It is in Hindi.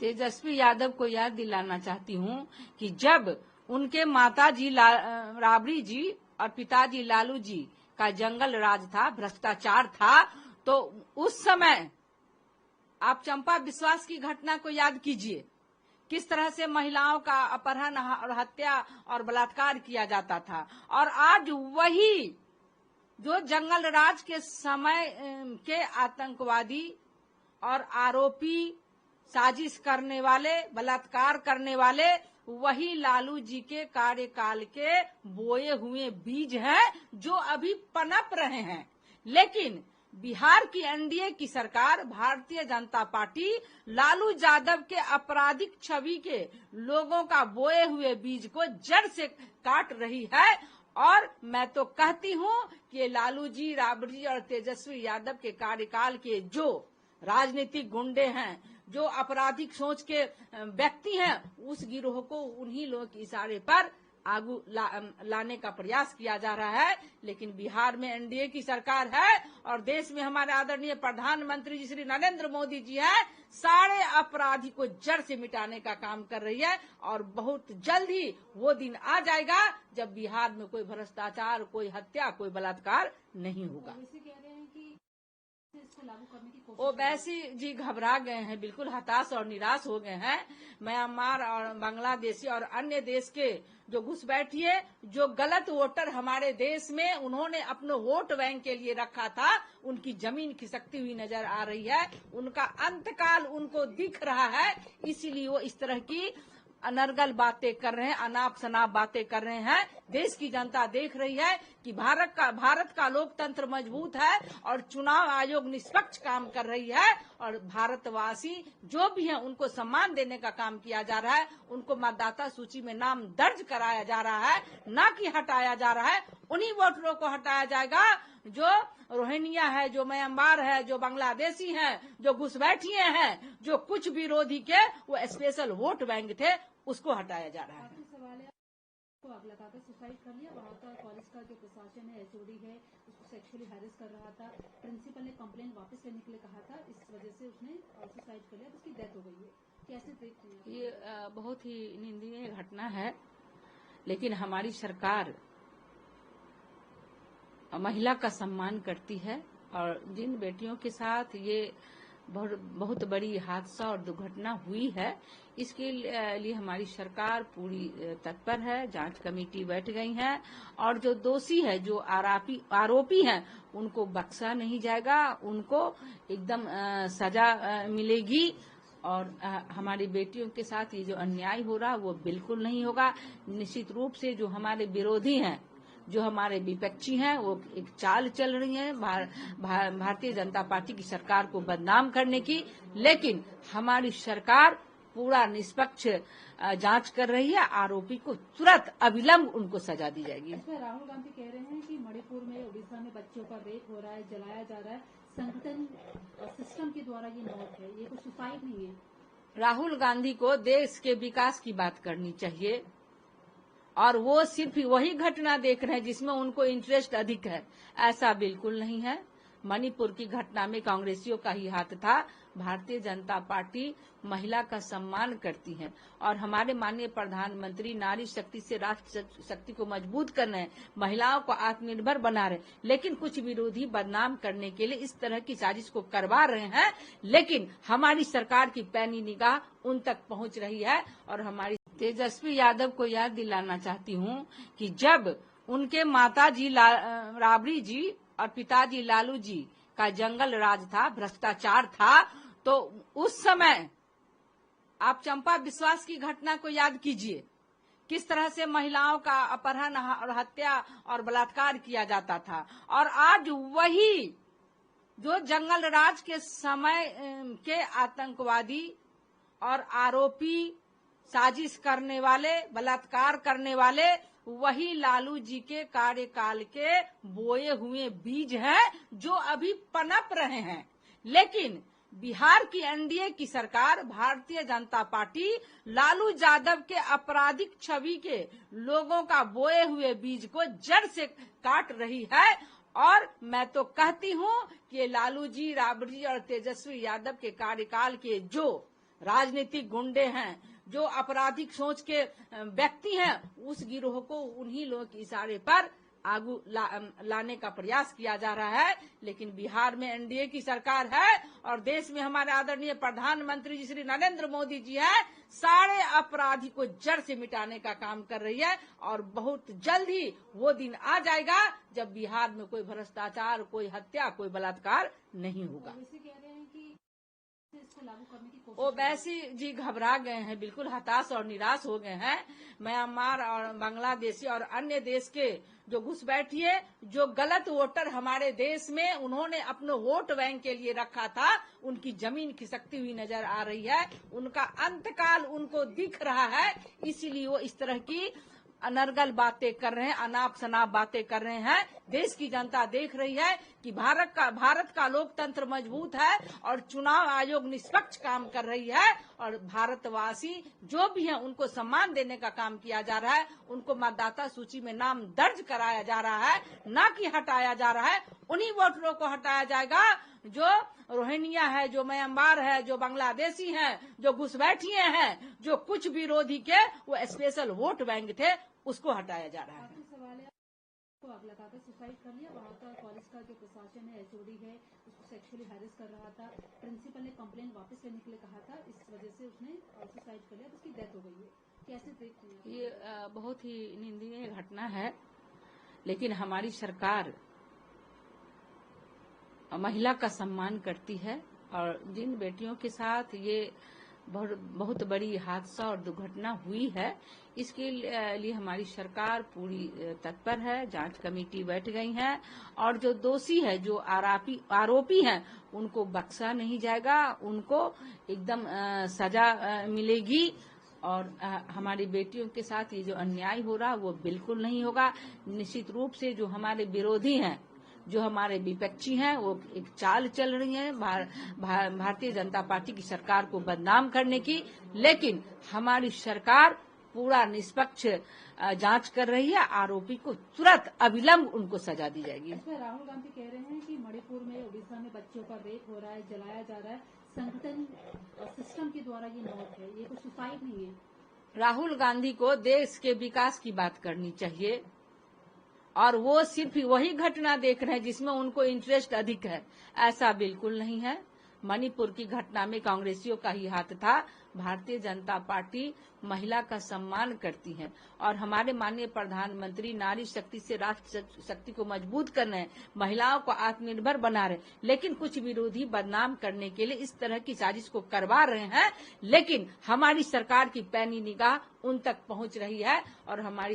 तेजस्वी यादव को याद दिलाना चाहती हूँ कि जब उनके माताजी राबड़ी जी और पिताजी लालू जी का जंगल राज था, भ्रष्टाचार था, तो उस समय आप चंपा विश्वास की घटना को याद कीजिए, किस तरह से महिलाओं का अपहरण और हत्या और बलात्कार किया जाता था। और आज वही जो जंगल राज के समय के आतंकवादी और आरोपी, साजिश करने वाले, बलात्कार करने वाले, वही लालू जी के कार्यकाल के बोए हुए बीज हैं जो अभी पनप रहे हैं। लेकिन बिहार की एनडीए की सरकार, भारतीय जनता पार्टी, लालू यादव के आपराधिक छवि के लोगों का बोए हुए बीज को जड़ से काट रही है। और मैं तो कहती हूँ कि लालू जी, राबड़ी और तेजस्वी यादव के कार्यकाल के जो राजनीतिक गुंडे हैं, जो आपराधिक सोच के व्यक्ति हैं, उस गिरोह को उन्हीं लोगों के इशारे पर आगू लाने का प्रयास किया जा रहा है। लेकिन बिहार में एनडीए की सरकार है और देश में हमारे आदरणीय प्रधानमंत्री जी श्री नरेंद्र मोदी जी हैं, सारे अपराधी को जड़ से मिटाने का काम कर रही है। और बहुत जल्द ही वो दिन आ जाएगा जब बिहार में कोई भ्रष्टाचार, कोई हत्या, कोई बलात्कार नहीं होगा। ओवैसी जी घबरा गए हैं, बिल्कुल हताश और निराश हो गए हैं। म्यांमार और बांग्लादेशी और अन्य देश के जो घुसपैठिए, जो गलत वोटर हमारे देश में उन्होंने अपने वोट बैंक के लिए रखा था, उनकी जमीन खिसकती हुई नजर आ रही है। उनका अंतकाल उनको दिख रहा है, इसीलिए वो इस तरह की अनर्गल बातें कर रहे हैं, अनाप शनाप बातें कर रहे हैं। देश की जनता देख रही है कि भारत का लोकतंत्र मजबूत है और चुनाव आयोग निष्पक्ष काम कर रही है। और भारतवासी जो भी हैं उनको सम्मान देने का काम किया जा रहा है, उनको मतदाता सूची में नाम दर्ज कराया जा रहा है, न कि हटाया जा रहा है। उन्हीं वोटरों को हटाया जाएगा जो रोहिंग्या है, जो म्यांमार है, जो बांग्लादेशी हैं, जो घुसपैठिए हैं, जो कुछ विरोधी के वो स्पेशल वोट बैंक थे, उसको हटाया जा रहा है। को आग लगाकर सुसाइड कर लिया। वहाँ का कॉलेज का जो प्रशासन है, एचओडी है, उसको सेक्सुअली हैरेस कर रहा था। प्रिंसिपल ने कंप्लेंट वापस लेने के लिए कहा था, इस वजह से उसने सुसाइड कर लिया, तो उसकी डेथ हो गई है। कैसे देखते हैं? ये बहुत ही निंदनीय घटना है। लेकिन हमारी सरकार महिला का सम्मान करती है और जिन बेटियों के साथ ये बहुत बड़ी हादसा और दुर्घटना हुई है, इसके लिए हमारी सरकार पूरी तत्पर है। जांच कमेटी बैठ गई है और जो दोषी है, जो आरोपी हैं, उनको बख्शा नहीं जाएगा, उनको एकदम सजा मिलेगी। और हमारी बेटियों के साथ ये जो अन्याय हो रहा वो बिल्कुल नहीं होगा। निश्चित रूप से जो हमारे विरोधी हैं, जो हमारे विपक्षी हैं, वो एक चाल चल रही है भारतीय जनता पार्टी की सरकार को बदनाम करने की। लेकिन हमारी सरकार पूरा निष्पक्ष जांच कर रही है। आरोपी को तुरंत अविलंब उनको सजा दी जाएगी। इसमें राहुल गांधी कह रहे हैं कि मणिपुर में, उड़ीसा में बच्चों का रेप हो रहा है, जलाया जा रहा है, संगठन और सिस्टम के द्वारा ये मौत है, ये कोई सुसाइड नहीं है। राहुल गांधी को देश के विकास की बात करनी चाहिए और वो सिर्फ वही घटना देख रहे हैं जिसमें उनको इंटरेस्ट अधिक है। ऐसा बिल्कुल नहीं है। मणिपुर की घटना में कांग्रेसियों का ही हाथ था। भारतीय जनता पार्टी महिला का सम्मान करती है और हमारे माननीय प्रधानमंत्री नारी शक्ति से राष्ट्र शक्ति को मजबूत कर रहे हैं, महिलाओं को आत्मनिर्भर बना रहे हैं। लेकिन कुछ विरोधी बदनाम करने के लिए इस तरह की साजिश को करवा रहे हैं। लेकिन हमारी सरकार की पैनी निगाह उन तक पहुंच रही है और हमारी तेजस्वी यादव को याद दिलाना चाहती हूँ कि जब उनके माताजी राबड़ी जी और पिताजी लालू जी का जंगल राज था, भ्रष्टाचार था, तो उस समय आप चंपा विश्वास की घटना को याद कीजिए, किस तरह से महिलाओं का अपहरण और हत्या और बलात्कार किया जाता था। और आज वही जो जंगल राज के समय के आतंकवादी और आरोपी, साजिश करने वाले, बलात्कार करने वाले, वही लालू जी के कार्यकाल के बोए हुए बीज हैं जो अभी पनप रहे हैं। लेकिन बिहार की एनडीए की सरकार, भारतीय जनता पार्टी, लालू यादव के आपराधिक छवि के लोगों का बोए हुए बीज को जड़ से काट रही है। और मैं तो कहती हूँ कि लालू जी, राबड़ी और तेजस्वी यादव के कार्यकाल के जो राजनीतिक गुंडे हैं, जो आपराधिक सोच के व्यक्ति हैं, उस गिरोह को उन्हीं लोगों के इशारे पर आगू लाने का प्रयास किया जा रहा है। लेकिन बिहार में एनडीए की सरकार है और देश में हमारे आदरणीय प्रधानमंत्री जी श्री नरेंद्र मोदी जी है, सारे अपराधी को जड़ से मिटाने का काम कर रही है। और बहुत जल्द ही वो दिन आ जाएगा जब बिहार में कोई भ्रष्टाचार, कोई हत्या, कोई बलात्कार नहीं होगा। वैसे कह रहे हैं कि इसको लागू करने की कोशिश वो वैसी जी घबरा गए हैं, बिल्कुल हताश और निराश हो गए हैं। म्यांमार और बांग्लादेशी और अन्य देश के जो घुसपैठिए, जो गलत वोटर हमारे देश में उन्होंने अपने वोट बैंक के लिए रखा था, उनकी जमीन खिसकती हुई नजर आ रही है। उनका अंतकाल उनको दिख रहा है, इसीलिए वो इस तरह की अनर्गल बातें कर रहे हैं, अनाप शनाप बातें कर रहे हैं। देश की जनता देख रही है कि भारत का लोकतंत्र मजबूत है और चुनाव आयोग निष्पक्ष काम कर रही है और भारतवासी जो भी हैं उनको सम्मान देने का काम किया जा रहा है। उनको मतदाता सूची में नाम दर्ज कराया जा रहा है, न कि हटाया जा रहा है। उन्हीं वोटरों को हटाया जाएगा जो रोहिंग्या है, जो म्यांमार है, जो बांग्लादेशी हैं, जो घुसपैठिए हैं, जो कुछ विरोधी के वो स्पेशल वोट बैंक थे, उसको हटाया जा रहा है। आखिरी सवाल है, को आग लगाकर सुसाइड कर लिया। वहाँ का कॉलेज का जो प्रशासन है, एचओडी है, उसको सेक्सुअली हैरेस कर रहा था। प्रिंसिपल ने कंप्लेंट वापस लेने के लिए कहा था, इस वजह से उसने सुसाइड कर लिया, तो उसकी डेथ हो गई है। कैसे देखते हैं? ये बहुत ही निंदनीय घटना है। लेकिन हमारी सरकार महिला का सम्मान करती है और जिन बेटियों के साथ ये बहुत बड़ी हादसा और दुर्घटना हुई है, इसके लिए हमारी सरकार पूरी तत्पर है। जांच कमेटी बैठ गई है और जो दोषी है, जो आरोपी हैं, उनको बख्शा नहीं जाएगा, उनको एकदम सजा मिलेगी। और हमारी बेटियों के साथ ये जो अन्याय हो रहा वो बिल्कुल नहीं होगा। निश्चित रूप से जो हमारे विरोधी हैं, जो हमारे विपक्षी हैं, वो एक चाल चल रही है भारतीय जनता पार्टी की सरकार को बदनाम करने की। लेकिन हमारी सरकार पूरा निष्पक्ष जांच कर रही है। आरोपी को तुरंत अविलंब उनको सजा दी जाएगी। इसमें राहुल गांधी कह रहे हैं कि मणिपुर में, उड़ीसा में बच्चों का रेप हो रहा है, जलाया जा रहा है, संगठन और सिस्टम के द्वारा ये मौत है, ये कोई सुसाइड नहीं है। राहुल गांधी को देश के विकास की बात करनी चाहिए और वो सिर्फ वही घटना देख रहे हैं जिसमें उनको इंटरेस्ट अधिक है। ऐसा बिल्कुल नहीं है। मणिपुर की घटना में कांग्रेसियों का ही हाथ था। भारतीय जनता पार्टी महिला का सम्मान करती है और हमारे माननीय प्रधानमंत्री नारी शक्ति से राष्ट्र शक्ति को मजबूत कर रहे हैं, महिलाओं को आत्मनिर्भर बना रहे हैं। लेकिन कुछ विरोधी बदनाम करने के लिए इस तरह की साजिश को करवा रहे हैं। लेकिन हमारी सरकार की पैनी निगाह उन तक पहुंच रही है और हमारी